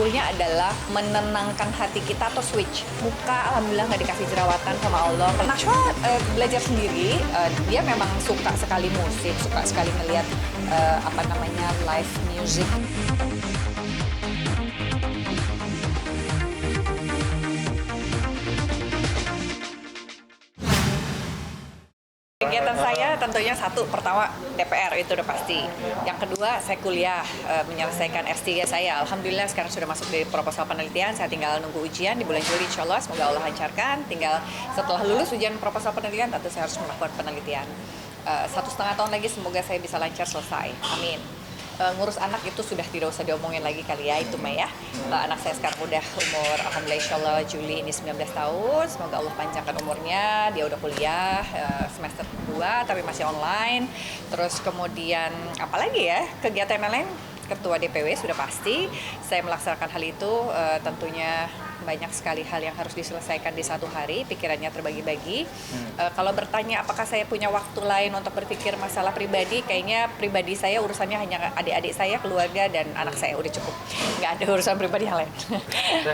sesungguhnya adalah menenangkan hati kita atau switch. Muka alhamdulillah nggak dikasih jerawatan sama Allah. Nashwa belajar sendiri, dia memang suka sekali musik, suka sekali melihat live music. Kegiatan saya tentunya satu, pertama DPR itu udah pasti. Yang kedua, saya kuliah menyelesaikan S3 saya. Alhamdulillah sekarang sudah masuk di proposal penelitian, saya tinggal nunggu ujian di bulan Juli insya Allah, semoga Allah lancarkan. Tinggal setelah lulus ujian proposal penelitian, tentu saya harus melakukan penelitian. 1,5 tahun lagi semoga saya bisa lancar selesai, amin. Ngurus anak itu sudah tidak usah diomongin lagi kali ya, itu Mei ya. Anak saya sekarang udah umur, alhamdulillah insya Allah Juli ini 19 tahun, semoga Allah panjangkan umurnya, dia udah kuliah semester 2 tapi masih online. Terus kemudian apalagi ya, kegiatan lain, ketua DPW sudah pasti, saya melaksanakan hal itu, tentunya banyak sekali hal yang harus diselesaikan di satu hari, pikirannya terbagi-bagi. Kalau bertanya apakah saya punya waktu lain untuk berpikir masalah pribadi, kayaknya pribadi saya urusannya hanya adik-adik saya, keluarga, dan anak saya, udah cukup. Nggak ada urusan pribadi yang lain.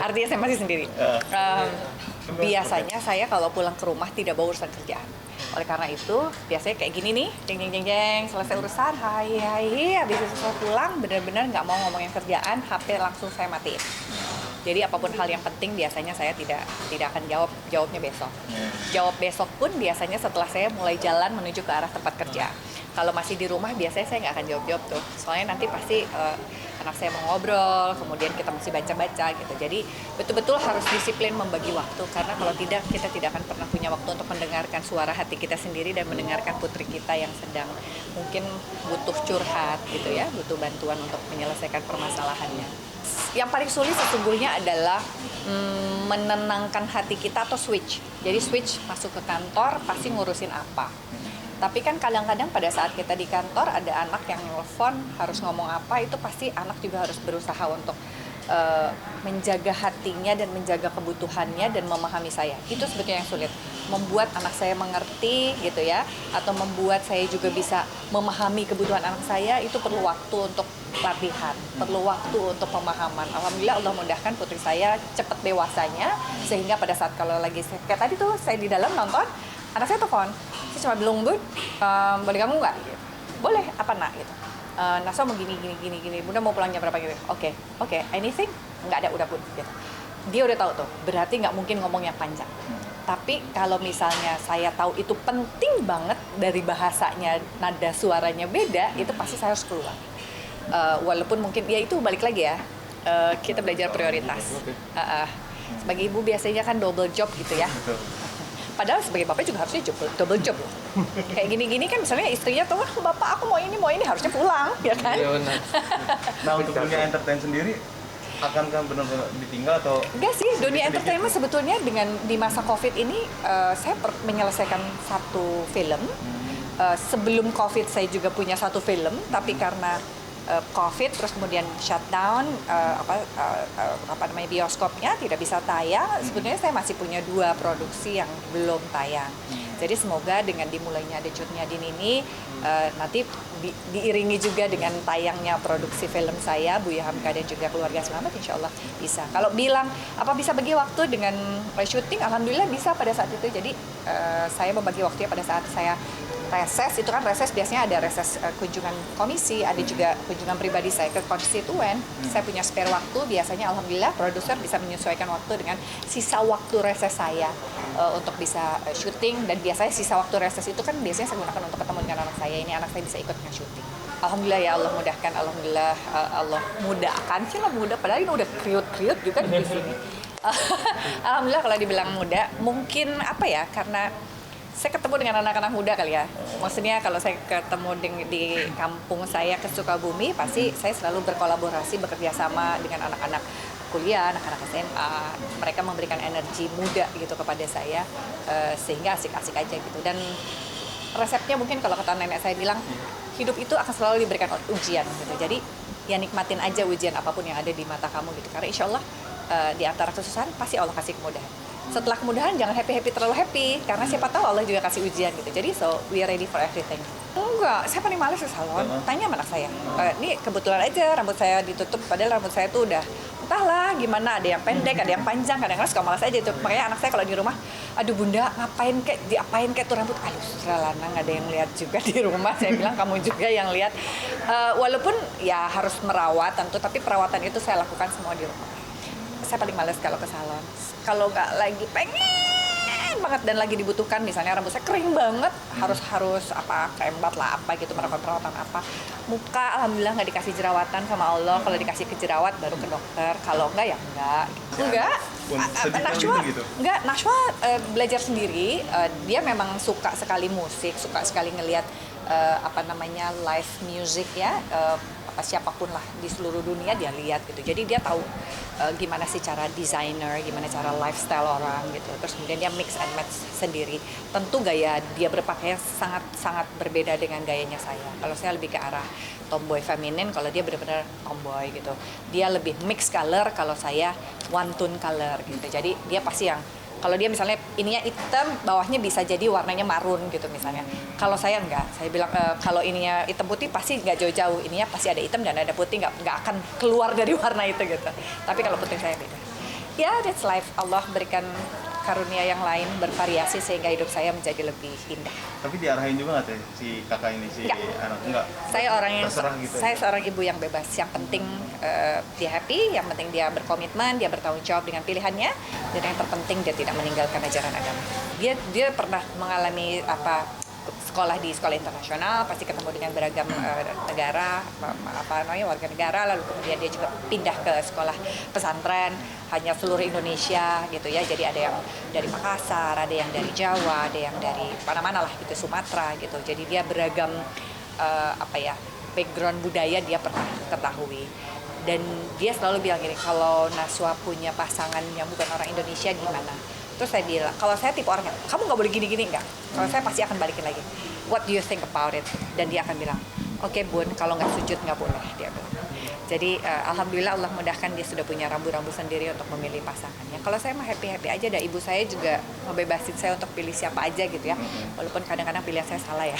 Artinya saya masih sendiri. Biasanya saya kalau pulang ke rumah tidak bawa urusan kerjaan. Oleh karena itu, biasanya kayak gini nih, jeng, selesai urusan, hai, habis itu saya pulang, benar-benar nggak mau ngomongin kerjaan, HP langsung saya matiin. Jadi apapun hal yang penting biasanya saya tidak akan jawabnya besok. Jawab besok pun biasanya setelah saya mulai jalan menuju ke arah tempat kerja. Kalau masih di rumah biasanya saya nggak akan jawab tuh. Soalnya nanti pasti anak saya mau ngobrol, kemudian kita mesti baca-baca gitu. Jadi betul-betul harus disiplin membagi waktu, karena kalau tidak kita tidak akan pernah punya waktu untuk mendengarkan suara hati kita sendiri dan mendengarkan putri kita yang sedang mungkin butuh curhat gitu ya, butuh bantuan untuk menyelesaikan permasalahannya. Yang paling sulit sesungguhnya adalah menenangkan hati kita atau switch. Jadi switch masuk ke kantor pasti ngurusin apa. Tapi kan kadang-kadang pada saat kita di kantor ada anak yang nelfon harus ngomong apa, itu pasti anak juga harus berusaha untuk menjaga hatinya dan menjaga kebutuhannya dan memahami saya. Itu sebetulnya yang sulit. Membuat anak saya mengerti gitu ya, atau membuat saya juga bisa memahami kebutuhan anak saya, itu perlu waktu untuk latihan, perlu waktu untuk pemahaman. Alhamdulillah Allah mudahkan putri saya cepat dewasanya, sehingga pada saat kalau lagi kayak tadi tuh saya di dalam nonton, anak saya telepon, saya cuma bilang, Bun, boleh kamu nggak? Gitu. Boleh, apa nak? Gitu. Naso mau gini, Bunda mau pulang jam berapa gitu? Oke, anything? Nggak ada, udah Bun. Gitu. Dia udah tahu tuh, berarti nggak mungkin ngomong yang panjang. Tapi kalau misalnya saya tahu itu penting banget dari bahasanya, nada suaranya beda, itu pasti saya harus keluar. Walaupun mungkin ya itu balik lagi ya, kita belajar prioritas. Sebagai ibu biasanya kan double job gitu ya. Padahal sebagai bapak juga harusnya double job loh. Kayak gini-gini kan misalnya istrinya tuh, bapak aku mau ini harusnya pulang, ya kan? Iya benar. Nah untuk dunia entertain sendiri, akankah benar-benar ditinggal atau? Enggak sih, dunia entertainment sebetulnya dengan di masa COVID ini, saya menyelesaikan satu film. Sebelum COVID saya juga punya satu film, tapi karena COVID terus kemudian shutdown, bioskopnya tidak bisa tayang. Sebetulnya saya masih punya 2 produksi yang belum tayang. Jadi semoga dengan dimulainya Decut Nyadin ini nanti diiringi juga dengan tayangnya produksi film saya, Buya Hamka dan juga Keluarga Selamat, insya Allah bisa. Kalau bilang apa bisa bagi waktu dengan syuting, alhamdulillah bisa pada saat itu. Jadi saya membagi waktunya pada saat saya reses, itu kan reses biasanya ada reses kunjungan komisi, ada juga kunjungan pribadi saya ke konstituen. Saya punya spare waktu, biasanya alhamdulillah produser bisa menyesuaikan waktu dengan sisa waktu reses saya untuk bisa syuting. Dan biasanya sisa waktu reses itu kan biasanya saya gunakan untuk ketemu dengan anak saya. Ini anak saya bisa ikut dengan syuting. Alhamdulillah ya Allah mudahkan, alhamdulillah Allah mudahkan. Cila mudah, padahal ini udah kriut-kriut juga di sini. Alhamdulillah kalau dibilang muda, mungkin apa ya, karena saya ketemu dengan anak-anak muda kali ya. Maksudnya kalau saya ketemu di kampung saya ke Sukabumi, pasti saya selalu berkolaborasi, bekerja sama dengan anak-anak kuliah, anak-anak SMA. Mereka memberikan energi muda gitu kepada saya, sehingga asik-asik aja gitu. Dan resepnya mungkin kalau kata nenek saya bilang, hidup itu akan selalu diberikan ujian gitu. Jadi ya nikmatin aja ujian apapun yang ada di mata kamu gitu. Karena insya Allah di antara kesusahan pasti Allah kasih kemudahan. Setelah kemudahan jangan terlalu happy, karena siapa tahu Allah juga kasih ujian gitu. Jadi so we are ready for everything. Enggak, saya paling males ke salon. Tanya sama anak saya. Ini kebetulan aja rambut saya ditutup, padahal rambut saya tuh udah entahlah gimana, ada yang pendek, ada yang panjang, kadang-kadang suka malas aja itu. Makanya anak saya kalau di rumah, aduh bunda ngapain kek, diapain kek tuh rambut, aduh Lana nggak ada yang lihat juga di rumah. Saya bilang kamu juga yang lihat. Walaupun ya harus merawat tentu, tapi perawatan itu saya lakukan semua di rumah. Saya paling males kalau ke salon. Kalau nggak lagi pengen banget dan lagi dibutuhkan, misalnya rambut saya kering banget, harus apa keembat lah apa gitu, melakukan perawatan apa. Muka alhamdulillah nggak dikasih jerawatan sama Allah. Kalau dikasih jerawat baru ke dokter. Kalau enggak ya enggak. Enggak. Najwa belajar sendiri. Dia memang suka sekali musik, suka sekali ngelihat live music ya. Siapapun lah di seluruh dunia dia lihat gitu. Jadi dia tahu gimana sih cara desainer, gimana cara lifestyle orang gitu. Terus kemudian dia mix and match sendiri. Tentu gaya dia berpakaian sangat berbeda dengan gayanya saya. Kalau saya lebih ke arah tomboy feminin, kalau dia benar-benar tomboy gitu. Dia lebih mix color, kalau saya one tone color gitu. Jadi dia pasti yang kalau dia misalnya ininya hitam, bawahnya bisa jadi warnanya marun gitu misalnya. Kalau saya enggak, saya bilang kalau ininya hitam putih pasti nggak jauh-jauh, ininya pasti ada hitam dan ada putih, nggak akan keluar dari warna itu gitu. Tapi kalau putih saya beda. Ya, that's life. Allah berikan karunia yang lain, bervariasi sehingga hidup saya menjadi lebih indah. Tapi diarahin juga nggak teh si kakak ini, si anak? Enggak. Saya orang yang gitu, saya seorang ibu yang bebas. Yang penting dia happy, yang penting dia berkomitmen, dia bertanggung jawab dengan pilihannya, dan yang terpenting dia tidak meninggalkan ajaran agama. Dia pernah mengalami sekolah di sekolah internasional, pasti ketemu dengan beragam negara, warga negara, lalu kemudian dia juga pindah ke sekolah pesantren hanya seluruh Indonesia gitu ya. Jadi ada yang dari Makassar, ada yang dari Jawa, ada yang dari mana-mana lah gitu, Sumatera gitu. Jadi dia beragam background budaya dia pernah ketahui. Dan dia selalu bilang gini, kalau Najwa punya pasangan yang bukan orang Indonesia gimana? Terus saya bilang, kalau saya tipe orangnya, kamu nggak boleh gini-gini nggak? Kalau saya pasti akan balikin lagi. What do you think about it? Dan dia akan bilang, oke bun, kalau nggak sujud nggak boleh, dia bilang. Jadi alhamdulillah Allah mudahkan, dia sudah punya rambu-rambu sendiri untuk memilih pasangannya. Kalau saya mah happy-happy aja, dan ibu saya juga ngebebasin saya untuk pilih siapa aja gitu ya. Walaupun kadang-kadang pilihan saya salah ya.